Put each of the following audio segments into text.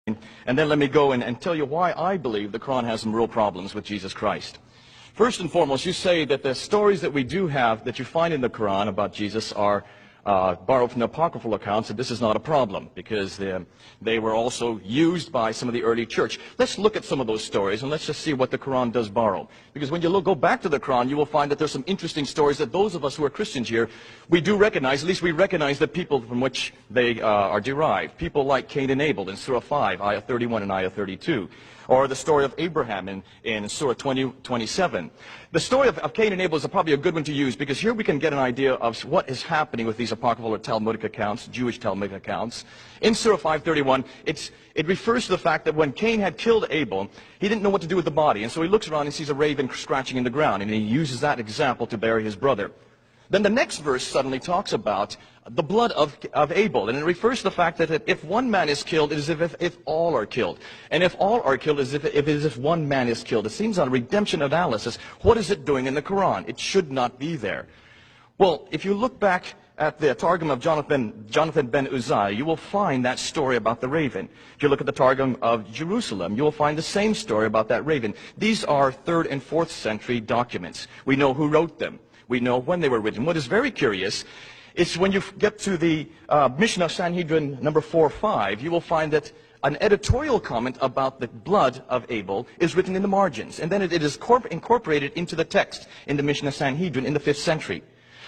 and then let me go and tell you why I believe the Quran has some real problems with Jesus Christ. First and foremost, you say that the stories that we do have that you find in the Quran about Jesus are borrowed from the apocryphal accounts, and this is not a problem because they were also used by some of the early church. Let's look at some of those stories and let's just see what the Quran does borrow. Because when you go back to the Quran, you will find that there's some interesting stories that those of us who are Christians here, we do recognize, at least we recognize the people from which they are derived. People like Cain and Abel in Surah 5, Ayah 31 and Ayah 32. Or the story of Abraham in Surah 27. The story of Cain and Abel is probably a good one to use because here we can get an idea of what is happening with these apocryphal or Talmudic accounts, Jewish Talmudic accounts. In Surah 531, it refers to the fact that when Cain had killed Abel, he didn't know what to do with the body. And so he looks around and sees a raven scratching in the ground, and he uses that example to bury his brother. Then the next verse suddenly talks about the blood of Abel, and it refers to the fact that if one man is killed, it is as if all are killed. And if all are killed, it is as if one man is killed. It seems on redemption analysis, what is it doing in the Quran? It should not be there. Well, if you look back at the Targum of Jonathan ben Uzziah, you will find that story about the raven. If you look at the Targum of Jerusalem, you will find the same story about that raven. These are 3rd and 4th century documents. We know who wrote them. We know when they were written. What is very curious is when you get to the Mishnah Sanhedrin number 4-5, you will find that an editorial comment about the blood of Abel is written in the margins. And then it is incorporated into the text in the Mishnah Sanhedrin in the 5th century.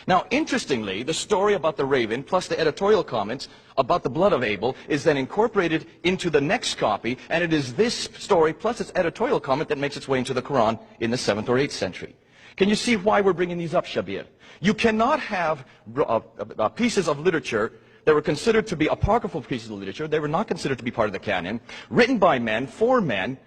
Now, interestingly, the story about the raven plus the editorial comments about the blood of Abel is then incorporated into the next copy, and it is this story plus its editorial comment that makes its way into the Quran in the 7th or 8th century. Can you see why we're bringing these up, Shabir? You cannot have pieces of literature that were considered to be apocryphal pieces of literature, they were not considered to be part of the canon, written by men, for men,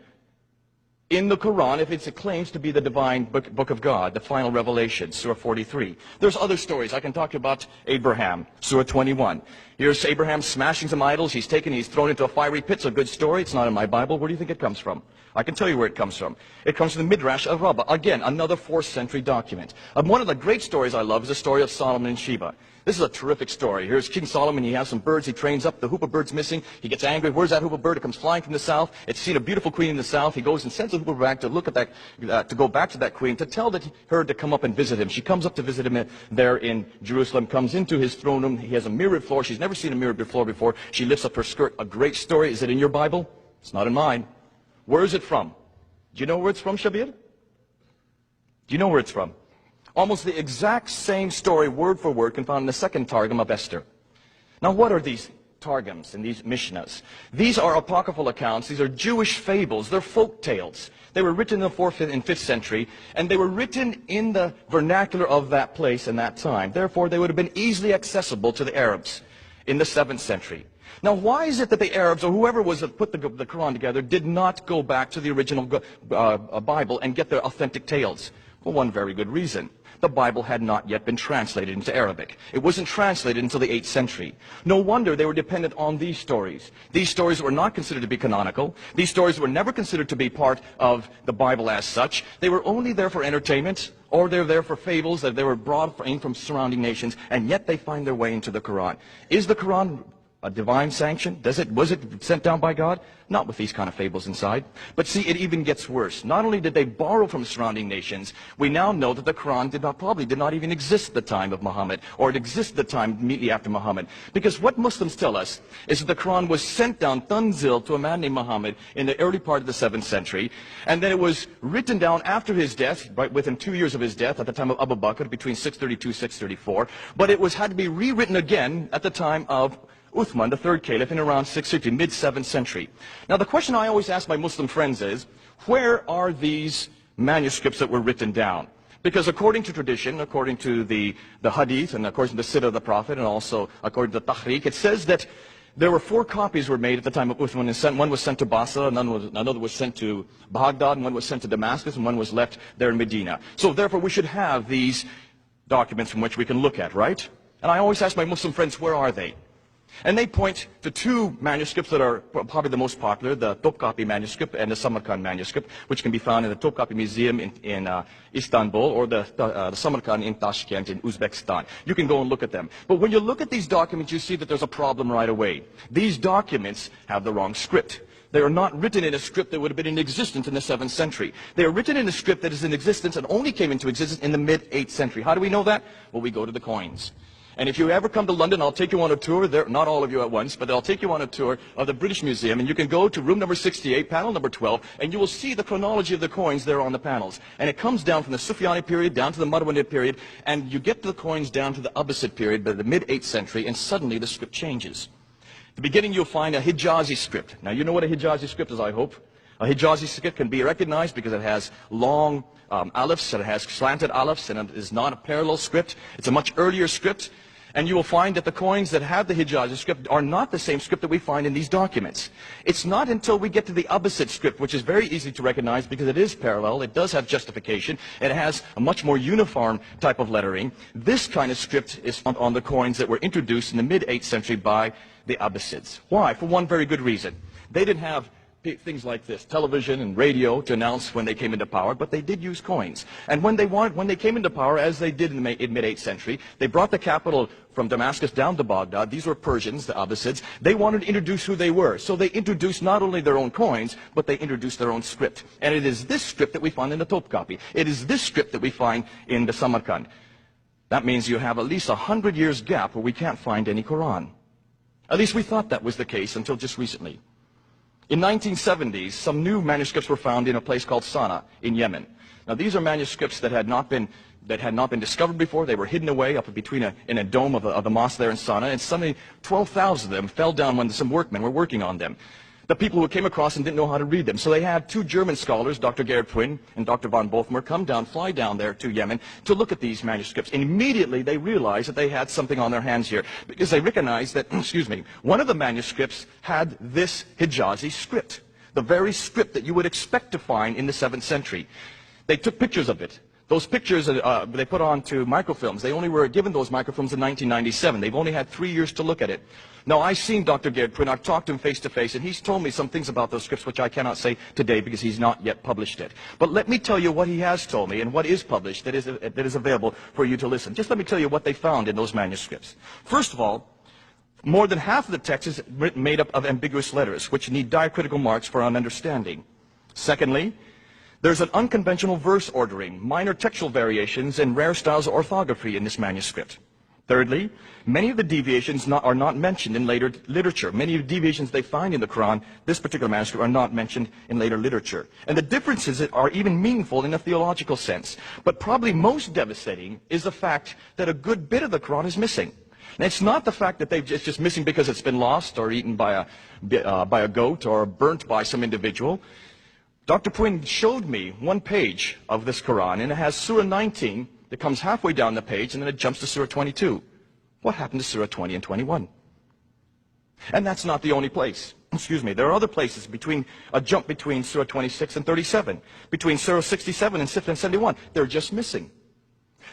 in the Quran, if it claims to be the divine book of God, the final revelation, Surah 43. There's other stories. I can talk to you about Abraham, Surah 21. Here's Abraham smashing some idols. He's thrown into a fiery pit. It's a good story. It's not in my Bible. Where do you think it comes from? I can tell you where it comes from. It comes from the Midrash of Rabbah. Again, another 4th century document. One of the great stories I love is the story of Solomon and Sheba. This is a terrific story. Here's King Solomon. He has some birds. He trains up. The hoopa bird's missing. He gets angry. Where's that hoopa bird? It comes flying from the south. It's seen a beautiful queen in the south. He goes and sends the hoopa back to look at that, to go back to that queen, to tell her to come up and visit him. She comes up to visit him there in Jerusalem, comes into his throne room. He has a mirrored floor. She's never seen a mirrored floor before. She lifts up her skirt. A great story. Is it in your Bible? It's not in mine. Where is it from? Do you know where it's from, Shabir? Do you know where it's from? Almost the exact same story, word for word, can be found in the 2nd Targum of Esther. Now, what are these Targums and these Mishnahs? These are apocryphal accounts. These are Jewish fables. They're folk tales. They were written in the 4th and 5th century, and they were written in the vernacular of that place and that time. Therefore, they would have been easily accessible to the Arabs in the 7th century. Now, why is it that the Arabs, or whoever was that put the Quran together, did not go back to the original Bible and get their authentic tales? Well, one very good reason. The Bible had not yet been translated into Arabic. It wasn't translated until the 8th century. No wonder they were dependent on these stories. These stories were not considered to be canonical. These stories were never considered to be part of the Bible as such. They were only there for entertainment, or they're there for fables that they were brought in from surrounding nations, and yet they find their way into the Quran. Is the Quran a divine sanction? Was it sent down by God? Not with these kind of fables inside. But see, it even gets worse. Not only did they borrow from surrounding nations, we now know that the Quran probably did not even exist at the time of Muhammad, or it existed at the time immediately after Muhammad. Because what Muslims tell us is that the Quran was sent down Tanzil to a man named Muhammad in the early part of the 7th century, and then it was written down after his death, right within 2 years of his death, at the time of Abu Bakr, between 632 634. But it had to be rewritten again at the time of Uthman, the 3rd caliph, in around 650, mid-7th century. Now, the question I always ask my Muslim friends is, where are these manuscripts that were written down? Because according to tradition, according to the Hadith, and according to the Sirah of the Prophet, and also according to the Tahriq, it says that there were 4 copies were made at the time of Uthman. One was sent to Basra, another was sent to Baghdad, and one was sent to Damascus, and one was left there in Medina. So therefore, we should have these documents from which we can look at, right? And I always ask my Muslim friends, where are they? And they point to 2 manuscripts that are probably the most popular, the Topkapi manuscript and the Samarkand manuscript, which can be found in the Topkapi Museum in Istanbul, or the Samarkand in Tashkent in Uzbekistan. You can go and look at them. But when you look at these documents, you see that there's a problem right away. These documents have the wrong script. They are not written in a script that would have been in existence in the 7th century. They are written in a script that is in existence and only came into existence in the mid-8th century. How do we know that? Well, we go to the coins. And if you ever come to London, I'll take you on a tour there, not all of you at once, but I'll take you on a tour of the British Museum, and you can go to room number 68, panel number 12, and you will see the chronology of the coins there on the panels. And it comes down from the Sufyani period down to the Marwanid period, and you get to the coins down to the Abbasid period, by the mid-8th century, and suddenly the script changes. At the beginning, you'll find a Hijazi script. Now, you know what a Hijazi script is, I hope. A Hijazi script can be recognized because it has long alifs, and it has slanted alifs, and it is not a parallel script. It's a much earlier script. And you will find that the coins that have the Hijazi script are not the same script that we find in these documents. It's not until we get to the Abbasid script, which is very easy to recognize because it is parallel, it does have justification, it has a much more uniform type of lettering. This kind of script is found on the coins that were introduced in the mid-8th century by the Abbasids. Why? For one very good reason. They didn't have things like this, television and radio, to announce when they came into power, but they did use coins. And when they came into power, as they did in the mid-8th century, they brought the capital from Damascus down to Baghdad. These were Persians, the Abbasids. They wanted to introduce who they were. So they introduced not only their own coins, but they introduced their own script. And it is this script that we find in the Topkapi. It is this script that we find in the Samarkand. That means you have at least 100 years gap where we can't find any Quran. At least we thought that was the case until just recently. In 1970s, some new manuscripts were found in a place called Sana'a in Yemen. Now, these are manuscripts that had not been discovered before. They were hidden away up in a dome of the mosque there in Sana'a, and suddenly 12,000 of them fell down when some workmen were working on them. The people who came across them didn't know how to read them. So they had two German scholars, Dr. Gerhard Pwin and Dr. von Bothmer, fly down there to Yemen to look at these manuscripts. And immediately they realized that they had something on their hands here, because they recognized that, one of the manuscripts had this Hijazi script, the very script that you would expect to find in the 7th century. They took pictures of it. Those pictures they put onto microfilms. They only were given those microfilms in 1997. They've only had 3 years to look at it. Now, I've seen Dr. Gerhard Pwin. I've talked to him face to face, and he's told me some things about those scripts which I cannot say today because he's not yet published it. But let me tell you what he has told me and what is published that is available for you to listen. Just let me tell you what they found in those manuscripts. First of all, more than half of the text is made up of ambiguous letters, which need diacritical marks for an understanding. Secondly, there's an unconventional verse ordering, minor textual variations, and rare styles of orthography in this manuscript. Thirdly, many of the deviations are not mentioned in later literature. Many of the deviations they find in the Quran, this particular manuscript, are not mentioned in later literature. And the differences are even meaningful in a theological sense. But probably most devastating is the fact that a good bit of the Quran is missing. And it's not the fact that it's just missing because it's been lost or eaten by a goat or burnt by some individual. Dr. Pwin showed me one page of this Quran, and it has Surah 19 that comes halfway down the page, and then it jumps to Surah 22. What happened to Surah 20 and 21? And that's not the only place. There are other places a jump between Surah 26 and 37, between Surah 67 and 71. They're just missing.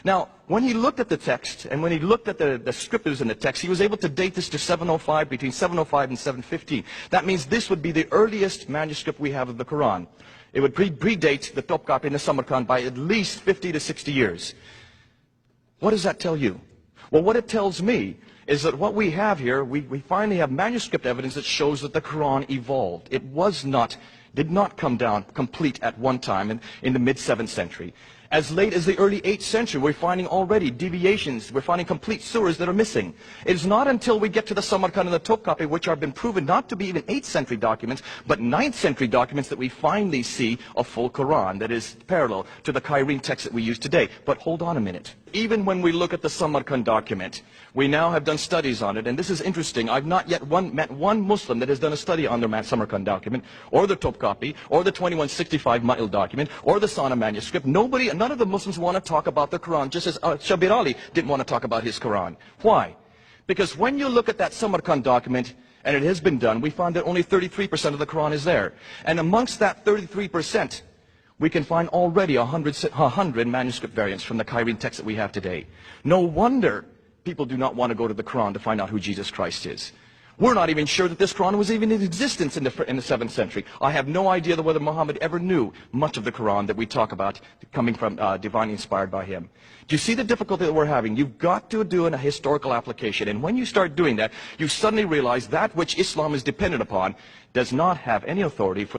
Now, when he looked at the text, and when he looked at the scriptures in the text, he was able to date this to 705, between 705 and 715. That means this would be the earliest manuscript we have of the Quran. It would predate the Topkapi and the Samarkand by at least 50 to 60 years. What does that tell you? Well, what it tells me is that what we have here, we finally have manuscript evidence that shows that the Quran evolved. It did not come down complete at one time in the mid-7th century. As late as the early 8th century, we're finding already deviations. We're finding complete surahs that are missing. It is not until we get to the Samarkand and the Topkapi, which have been proven not to be even 8th century documents, but 9th century documents, that we finally see a full Quran that is parallel to the Cairene text that we use today. But hold on a minute. Even when we look at the Samarkand document, we now have done studies on it, and this is interesting. I've not yet met one Muslim that has done a study on the Samarkand document, or the Topkapi, or the 2165 Ma'il document, or the Sana'a manuscript. None of the Muslims want to talk about the Quran, just as Shabir Ali didn't want to talk about his Quran. Why? Because when you look at that Samarkand document, and it has been done, we find that only 33% of the Quran is there. And amongst that 33%, we can find already 100 manuscript variants from the Cairene text that we have today. No wonder people do not want to go to the Quran to find out who Jesus Christ is. We're not even sure that this Quran was even in existence in the 7th century. I have no idea whether Muhammad ever knew much of the Quran that we talk about coming from divinely inspired by him. Do you see the difficulty that we're having? You've got to do a historical application. And when you start doing that, you suddenly realize that which Islam is dependent upon does not have any authority for